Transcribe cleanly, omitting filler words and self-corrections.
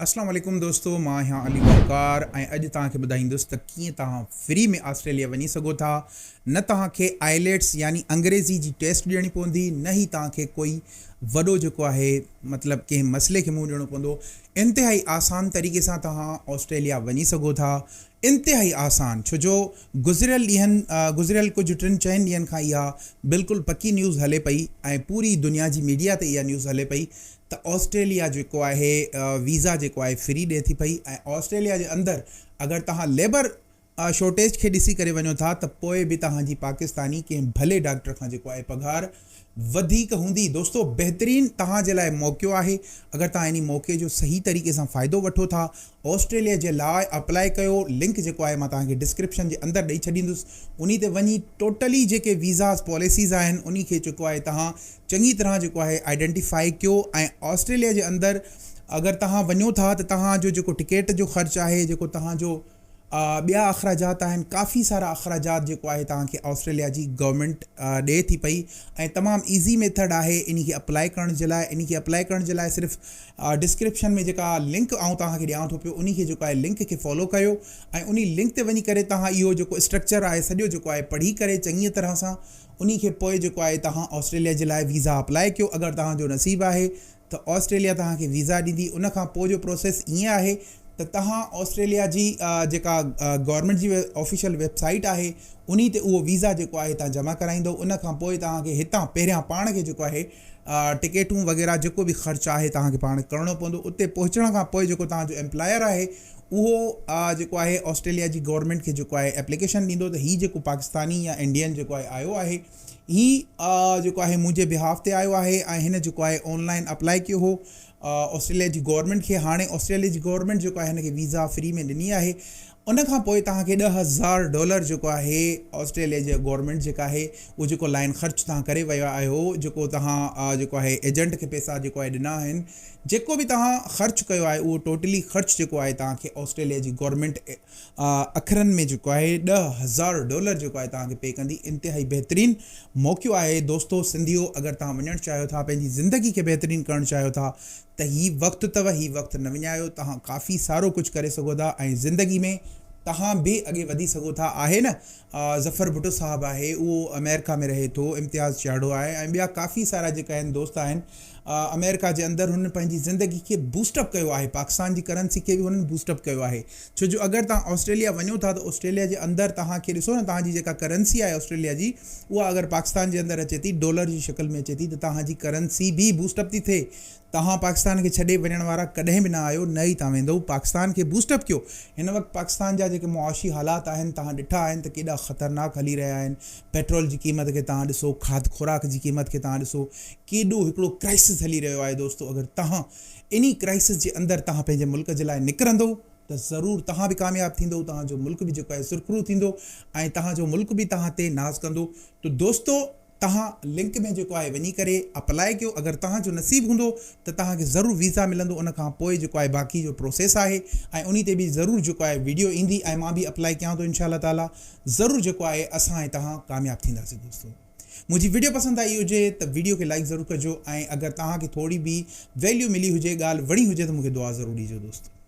अस्सलाम वालेकुम दोस्तों, मां यहाँ अली वकार ऐं अॼु तव्हांखे ॿुधाईंदुसि त कीअं तव्हां फ्री में ऑस्ट्रेलिया वञी सघो था। न तव्हांखे आइलेट्स यानी अंग्रेज़ी जी टेस्ट ॾियणी पवंदी, न ई तव्हांखे कोई वॾो जेको आहे मतिलबु कंहिं मसइले खे मुंहुं ॾियणो पवंदो। इंतिहाई आसान तरीक़े सां तव्हां ऑस्ट्रेलिया वञी सघो था। इंतिहाई आसान, छो जो गुज़िरियल कुझु 3-4 ॾींहंनि खां इहा बिल्कुलु पकी न्यूज़ हले पई ऐं पूरी दुनिया जी मीडिया ते इहा न्यूज़ हले पई त ऑस्ट्रेलिया जेको आहे वीज़ा जेको आहे फ्री ॾिए थी पई। ऐं ऑस्ट्रेलिया जे अंदरि अगरि तव्हां लेबर शॉर्टेज खे ॾिसी करे वञो था त पोइ बि तव्हांजी पाकिस्तानी कंहिं भले डॉक्टर खां जेको आहे पघार वधीक हूंदी। दोस्तों, बहितरीनु तव्हांजे लाइ मौक़ो आहे। अगरि तव्हां इन मौक़े जो सही तरीक़े सां फ़ाइदो वठो था, ऑस्ट्रेलिया जे लाइ अप्लाई कयो। लिंक जेको आहे मां तव्हांखे डिस्क्रिप्शन जे अंदरि ॾेई छॾींदुसि। उन ते वञी टोटली जेके वीज़ास पॉलिसीज़ आहिनि उन खे जेको आहे तव्हां चङी तरह जेको आहे आइडेंटिफाई कयो। ऐं ऑस्ट्रेलिया जे अंदरि अगरि तव्हां वञो था त तव्हांजो जेको टिकट जो ख़र्चु आहे, जेको तव्हांजो ॿिया अख़राजात आहिनि, काफ़ी सारा अख़राजात जेको आहे तव्हांखे ऑस्ट्रेलिया जी गवर्नमेंट ॾिए थी पई। ऐं तमामु ईज़ी मेथड आहे इन खे अप्लाई करण जे लाइ। इन खे अप्लाई करण जे लाइ सिर्फ़ु डिस्क्रिप्शन में जेका लिंक आउं तव्हांखे ॾियां थो पियो, उन खे जेको आहे लिंक खे फॉलो कयो ऐं उन लिंक ते वञी करे तव्हां इहो जेको स्ट्रक्चर आहे सॼो जेको आहे पढ़ी करे चङी तरह सां उन खे पोइ जेको आहे तव्हां ऑस्ट्रेलिया जे लाइ वीज़ा अप्लाई कयो। अगरि तव्हांजो नसीबु आहे त ऑस्ट्रेलिया तव्हांखे वीज़ा ॾींदी। उन खां पोइ जो प्रोसेस ईअं आहे त तव्हां ऑस्ट्रेलिया जी जेका गवर्नमेंट जी ऑफिशियल वेबसाइट आहे उन ते उहो वीज़ा जेको आहे तव्हां जमा कराईंदो। उन खां पोइ तव्हांखे हितां पहिरियां पाण खे जेको आहे टिकेटूं वग़ैरह जेको बि ख़र्चु आहे तव्हांखे पाण करिणो पवंदो। उते पहुचण खां पोइ जेको तव्हांजो एम्प्लॉयर आहे उहो जेको आहे ऑस्ट्रेलिया जी गवर्नमेंट खे जेको आहे एप्लीकेशन ॾींदो त हीउ जेको पाकिस्तानी या इंडियन जेको आहे आयो आहे, ही जेको आहे मुंहिंजे बिहाफ ते आयो आहे ऐं हिन जेको आहे ऑनलाइन अप्लाई कयो हो ऑस्ट्रेलिया जी गवर्नमेंट खे। हाणे ऑस्ट्रेलिया जी गवर्नमेंट जेको आहे हिनखे वीज़ा फ्री में ॾिनी आहे। उन खां पोइ तव्हांखे $10,000 जेको आहे ऑस्ट्रेलिया जी गवर्नमेंट जेका आहे उहो जेको लाइन ख़र्चु तव्हां करे विया आहियो, जेको तव्हां जेको आहे एजेंट खे पैसा जेको आहे ॾिना आहिनि, जेको बि तव्हां ख़र्चु कयो आहे उहो टोटली ख़र्चु जेको आहे तव्हांखे ऑस्ट्रेलिया जी गवर्नमेंट अखरनि में जेको आहे $10,000 जेको आहे तव्हांखे पे कंदी। इंतिहाई बहितरीनु मौक़ो आहे दोस्तो सिंधियो। अगरि तव्हां वञणु चाहियो था, पंहिंजी ज़िंदगी खे बहितरीनु करणु चाहियो था त हीउ वक़्तु अथव, हीउ वक़्तु न विञायो। तव्हां काफ़ी सारो कुझु करे सघो था ऐं ज़िंदगी में तव्हां बि अॻे वधी सघो था। आहे न ज़फ़र भुट्टो साहिबु आहे, उहो अमेरिका में रहे थो, इम्तियाज़ चाढ़ो आहे ऐं ॿिया काफ़ी सारा जेका आहिनि दोस्त आहिनि अमेरिका जे अंदरि। हुननि पंहिंजी ज़िंदगी खे बूस्टअप कयो आहे, पाकिस्तान जी करंसी खे बि हुननि बूस्टअप कयो आहे। छो जो अगरि तव्हां ऑस्ट्रेलिया वञो था त ऑस्ट्रेलिया जे अंदरि तव्हांखे ॾिसो न, तव्हांजी जेका करंसी आहे ऑस्ट्रेलिया जी, उहा अगरि पाकिस्तान जे अंदरि अचे थी, डॉलर जी शिकिल में अचे थी, त तव्हांजी करंसी बि बूस्टअप थी थिए। तव्हां पाकिस्तान खे छॾे वञण वारा कॾहिं बि न आहियो, न ई तव्हां वेंदो। पाकिस्तान खे बूस्टअप कयो। हिन वक़्तु पाकिस्तान जा जेके मुआशी हालात आहिनि तव्हां ॾिठा आहिनि त केॾा ख़तरनाक हली रहिया आहिनि। पेट्रोल जी क़ीमत खे तव्हां ॾिसो, खाद्य खुराक जी क़ीमत खे तव्हां ॾिसो, केॾो हिकिड़ो क्राइसिस हली रहियो आहे दोस्तो। अगरि तव्हां इन क्राइसिस जे अंदरि तव्हां पंहिंजे मुल्क जे लाइ निकिरंदो त ज़रूरु तव्हां बि कामयाबु थींदो, तव्हांजो मुल्क बि जेको आहे सुरखरू थींदो ऐं तव्हांजो मुल्क बि तव्हां ते नाज़ कंदो। त दोस्तो, तव्हां लिंक में जेको आहे वञी करे अप्लाई कयो। अगरि तव्हांजो नसीबु हूंदो त तव्हांखे ज़रूरु वीज़ा मिलंदो। उन खां पोइ जेको आहे बाक़ी जो प्रोसेस आहे ऐं उन ते बि ज़रूरु जेको आहे वीडियो ईंदी ऐं मां बि अप्लाई कयां थो इंशा अल्लाह ताला। ज़रूरु जेको आहे असां ऐं तव्हां कामयाबु थींदासीं दोस्तो। मुंहिंजी वीडियो पसंदि आई हुजे त वीडियो खे लाइक ज़रूरु कजो ऐं अगरि तव्हांखे थोरी बि वैल्यू मिली हुजे, ॻाल्हि वणी हुजे त मूंखे दुआ ज़रूरु ॾिजो दोस्तो।